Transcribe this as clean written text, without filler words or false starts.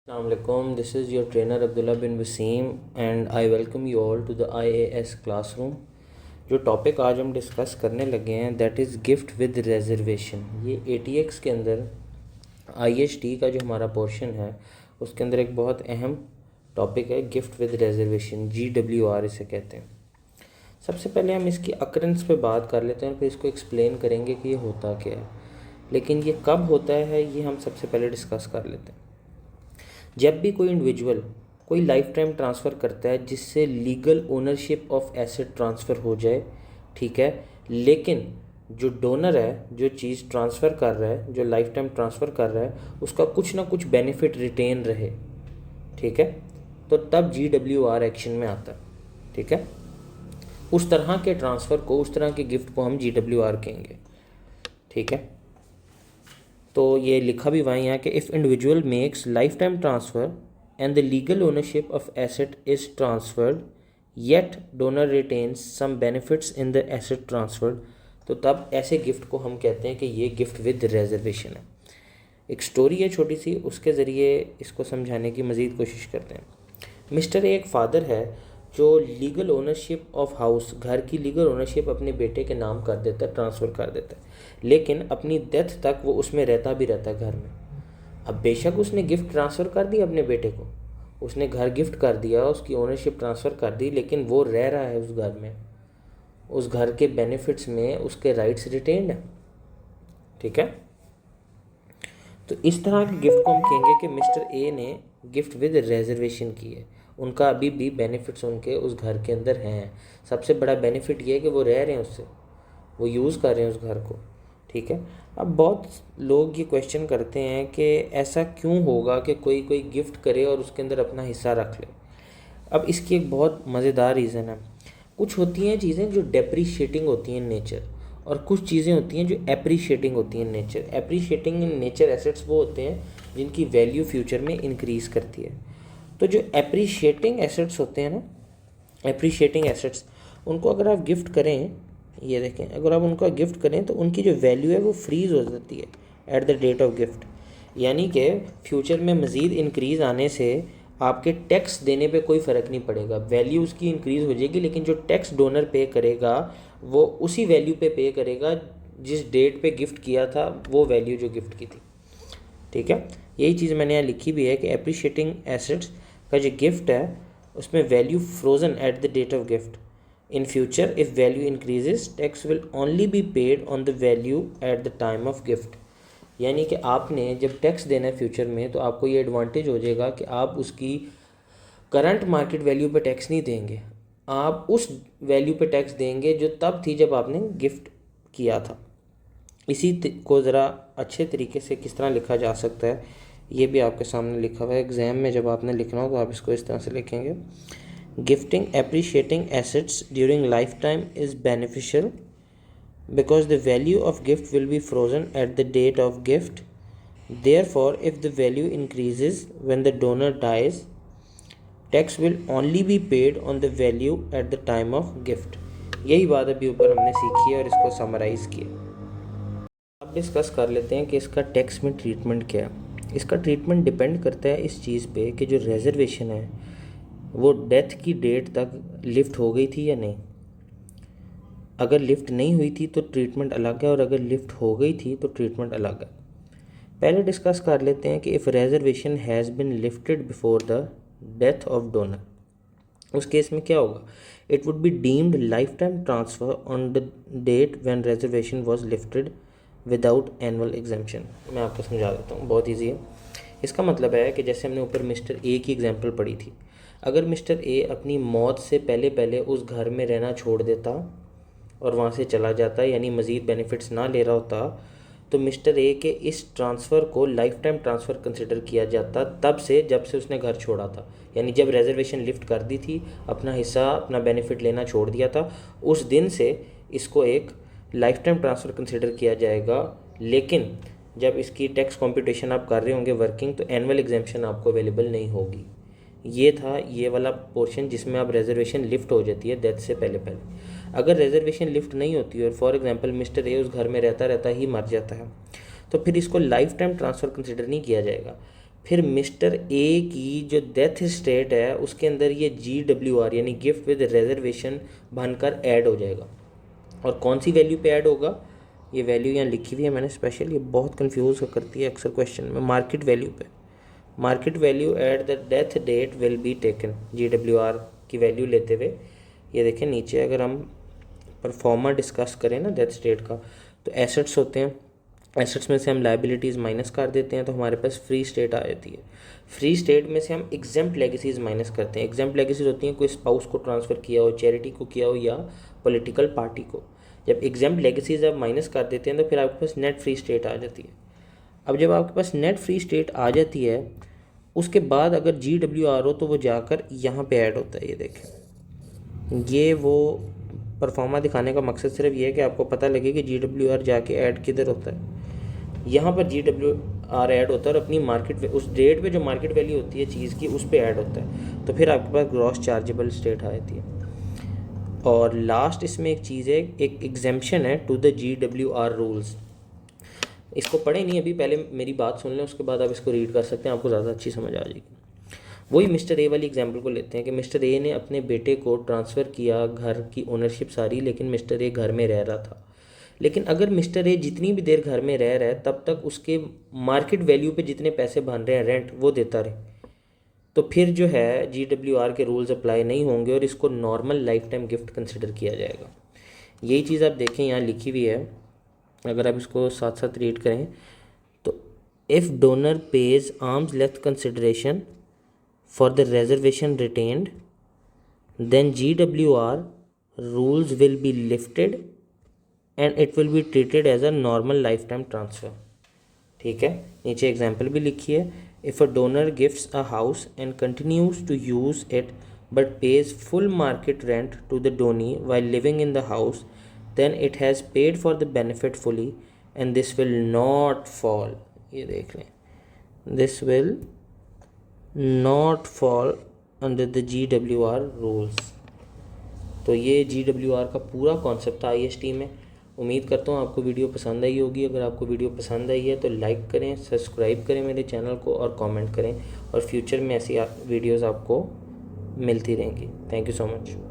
Assalamualaikum. This is your trainer Abdullah bin Wasim and I welcome you all to the IAS classroom. जो topic आज हम discuss करने लगे हैं that is gift with reservation. ये ATX के अंदर IHT का जो हमारा पोर्शन है उसके अंदर एक बहुत अहम टॉपिक है गिफ्ट विद रिजर्वेशन, GWR इसे कहते हैं। सबसे पहले हम इसकी अकरेंस पे बात कर लेते हैं, फिर इसको एक्सप्लेन करेंगे कि ये होता क्या है। लेकिन ये कब होता है ये हम सबसे पहले डिस्कस कर लेते हैं। जब भी कोई इंडिविजुअल कोई लाइफ टाइम ट्रांसफ़र करता है जिससे legal ownership of asset transfer हो जाए, ठीक है, लेकिन जो डोनर है, जो चीज़ ट्रांसफ़र कर रहा है, जो लाइफ टाइम ट्रांसफ़र कर रहा है, उसका कुछ ना कुछ बेनिफिट रिटेन रहे, ठीक है, तो तब GWR एक्शन में आता है, ठीक है। उस तरह के ट्रांसफ़र को, उस तरह के गिफ्ट को हम GWR कहेंगे, ठीक है। तो ये लिखा भी वहीं है कि if individual makes lifetime transfer and the legal ownership of asset is transferred yet donor retains some benefits in the asset transferred, तो तब ऐसे गिफ्ट को हम कहते हैं कि ये गिफ्ट विद रिजर्वेशन है। एक स्टोरी है छोटी सी, उसके ज़रिए इसको समझाने की मज़ीद कोशिश करते हैं। मिस्टर ए एक फ़ादर है जो लीगल ओनरशिप ऑफ हाउस, घर की लीगल ओनरशिप अपने बेटे के नाम कर देता है, ट्रांसफ़र कर देता है, लेकिन अपनी डेथ तक वो उसमें रहता भी रहता है घर में। अब बेशक उसने गिफ्ट ट्रांसफ़र कर दिया अपने बेटे को, उसने घर गिफ्ट कर दिया, उसकी ओनरशिप ट्रांसफ़र कर दी, लेकिन वो रह रहा है उस घर में, उस घर के बेनिफिट्स में उसके राइट्स रिटेन्ड हैं, ठीक है। तो इस तरह के गिफ्ट को हम कहेंगे कि मिस्टर ए ने गिफ्ट विद रिजर्वेशन की है, उनका अभी भी बेनिफिट्स उनके उस घर के अंदर हैं। सबसे बड़ा बेनिफिट ये है कि वो रह रहे हैं उससे, वो यूज़ कर रहे हैं उस घर को, ठीक है। अब बहुत लोग ये क्वेश्चन करते हैं कि ऐसा क्यों होगा कि कोई कोई गिफ्ट करे और उसके अंदर अपना हिस्सा रख ले। अब इसकी एक बहुत मज़ेदार रीज़न है। कुछ होती हैं चीज़ें जो डेप्रीशिएटिंग होती हैं इन नेचर, और कुछ चीज़ें होती हैं जो एप्रीशिएटिंग होती हैं in nature. Appreciating in nature assets वो होते हैं जिनकी वैल्यू फ्यूचर में इंक्रीज़ करती है। तो जो एप्रीशिएटिंग एसेट्स होते हैं ना, एप्रीशिएटिंग एसेट्स, उनको अगर आप गिफ्ट करें, ये देखें, अगर आप उनका गिफ्ट करें तो उनकी जो वैल्यू है वो फ्रीज़ हो जाती है at the date of gift. यानी कि फ्यूचर में मज़ीद इंक्रीज़ आने से आपके टैक्स देने पे कोई फ़र्क नहीं पड़ेगा, वैल्यू उसकी इंक्रीज़ हो जाएगी, लेकिन जो टैक्स डोनर पे करेगा वो उसी वैल्यू पे करेगा जिस डेट पे गिफ्ट किया था, वो वैल्यू जो गिफ्ट की थी, ठीक है। यही चीज़ मैंने यहाँ लिखी भी है कि एप्रीशिएटिंग एसेट्स का जो गिफ्ट है उसमें value frozen at the date of gift. In future if value increases tax will only be paid on the value at the time of gift. यानी कि आपने जब टैक्स देना है फ्यूचर में तो आपको ये एडवांटेज हो जाएगा कि आप उसकी करंट मार्केट वैल्यू पे टैक्स नहीं देंगे, आप उस वैल्यू पे टैक्स देंगे जो तब थी जब आपने गिफ्ट किया था। इसी को ज़रा अच्छे तरीके से किस तरह लिखा जा सकता है ये भी आपके सामने लिखा हुआ है। एग्ज़ाम में जब आपने लिखना हो तो आप इसको इस तरह से लिखेंगे, gifting appreciating assets during life time is beneficial because the value of gift will be frozen at the date of gift. Therefore, if the value increases when the donor dies, tax will only be paid on the value at the time of gift. यही बात अभी ऊपर हमने सीखी है और इसको summarise किया। अब डिस्कस कर लेते हैं कि इसका टैक्स में ट्रीटमेंट क्या है। इसका ट्रीटमेंट डिपेंड करता है इस चीज़ पे कि जो रिजर्वेशन है वो डेथ की डेट तक लिफ्ट हो गई थी या नहीं। अगर लिफ्ट नहीं हुई थी तो ट्रीटमेंट अलग है, और अगर लिफ्ट हो गई थी तो ट्रीटमेंट अलग है। पहले डिस्कस कर लेते हैं कि if reservation has been lifted before the death of donor, उस केस में क्या होगा। It would be deemed lifetime transfer on the date when reservation was lifted without annual exemption. मैं आपको समझा देता हूँ, बहुत ईजी है। इसका मतलब है कि जैसे हमने ऊपर मिस्टर ए की एग्जाम्पल पढ़ी थी, अगर मिस्टर ए अपनी मौत से पहले पहले उस घर में रहना छोड़ देता और वहाँ से चला जाता, यानी मज़ीद बेनिफिट्स ना ले रहा होता, तो मिस्टर ए के इस ट्रांसफ़र को लाइफ टाइम ट्रांसफ़र कंसिडर किया जाता तब से जब से उसने घर छोड़ा था। यानी जब रिजर्वेशन लिफ्ट कर दी थी, अपना हिस्सा, अपना बेनिफिट लेना छोड़ दिया था, उस दिन से इसको एक लाइफ टाइम ट्रांसफ़र कंसिडर किया जाएगा। लेकिन जब इसकी टैक्स कॉम्पिटिशन आप कर रहे होंगे वर्किंग, तो एनुअल एग्जेम्पशन आपको अवेलेबल नहीं होगी। ये था ये वाला पोर्शन जिसमें अब रिजर्वेशन लिफ्ट हो जाती है डेथ से पहले पहले। अगर रिजर्वेशन लिफ्ट नहीं होती और फॉर एग्जांपल मिस्टर ए उस घर में रहता रहता ही मर जाता है, तो फिर इसको लाइफ टाइम ट्रांसफ़र कंसिडर नहीं किया जाएगा। फिर मिस्टर ए की जो डेथ स्टेट है उसके अंदर ये GWR यानी गिफ्ट विद रिजर्वेशन बनकर ऐड हो जाएगा। और कौन सी वैल्यू पे ऐड होगा, ये वैल्यू यहाँ लिखी हुई है मैंने स्पेशल, ये बहुत कंफ्यूज करती है अक्सर क्वेश्चन में। मार्केट वैल्यू पे, market value at the death date will be taken, GWR की वैल्यू लेते हुए। ये देखें नीचे, अगर हम परफॉर्मा डिस्कस करें ना डेथ स्टेट का, तो एसेट्स होते हैं, एसेट्स में से हम लाइबिलिटीज़ माइनस कर देते हैं तो हमारे पास फ्री स्टेट आ जाती है। फ्री स्टेट में से हम एग्जेम्प्ट लेगेसीज माइनस करते हैं। एग्जेम्प्ट लेगेसीज होती हैं कोई स्पाउस को ट्रांसफ़र किया हो, चैरिटी को किया हो या पॉलिटिकल पार्टी को। जब एग्जेम्प्ट लेगेसीज आप माइनस कर देते हैं तो फिर आपके पास नेट फ्री स्टेट आ जाती है। अब जब आपके पास नेट फ्री स्टेट आ जाती है उसके बाद अगर GWR हो तो वो जाकर यहाँ पे ऐड होता है। ये देखें, ये वो परफॉर्मा दिखाने का मकसद सिर्फ ये है कि आपको पता लगे कि GWR जाके ऐड किधर होता है। यहाँ पर GWR ऐड होता है और अपनी मार्केट उस डेट पे जो मार्केट वैल्यू होती है चीज़ की उस पर ऐड होता है, तो फिर आपके पास ग्रॉस चार्जेबल स्टेट आ जाती है। और लास्ट इसमें एक चीज़ है, एक एग्जेम्पशन है टू द GWR रूल्स। इसको पढ़े नहीं अभी, पहले मेरी बात सुन लें उसके बाद आप इसको रीड कर सकते हैं, आपको ज़्यादा अच्छी समझ आ जाएगी। वही मिस्टर ए वाली एग्जांपल को लेते हैं कि मिस्टर ए ने अपने बेटे को ट्रांसफ़र किया घर की ओनरशिप सारी, लेकिन मिस्टर ए घर में रह रहा था। लेकिन अगर मिस्टर ए जितनी भी देर घर में रह रहा है तब तक उसके मार्केट वैल्यू पे जितने पैसे बन रहे हैं रेंट वो देता रहे, तो फिर जो है GWR के रूल्स अप्लाई नहीं होंगे और इसको normal life time gift consider किया जाएगा। यही चीज़ आप देखें यहाँ लिखी हुई है, अगर आप इसको साथ साथ रीड करें तो if donor pays arm's length consideration for the reservation retained then GWR rules will be lifted and it will be treated as a normal lifetime transfer. ठीक है, नीचे एग्जाम्पल भी लिखी है। If a donor gifts a house and continues to use it but pays full market rent to the donee while living in the house then it has paid for the benefit fully and this will not fall, ये देख लें, this will not fall under the GWR rules। तो ये GWR का पूरा concept था IST में। उम्मीद करता हूँ आपको वीडियो पसंद आई होगी। अगर आपको वीडियो पसंद आई है तो लाइक करें, सब्सक्राइब करें मेरे चैनल को और कमेंट करें, और फ्यूचर में ऐसी वीडियोज़ आपको मिलती रहेंगी। Thank you so much.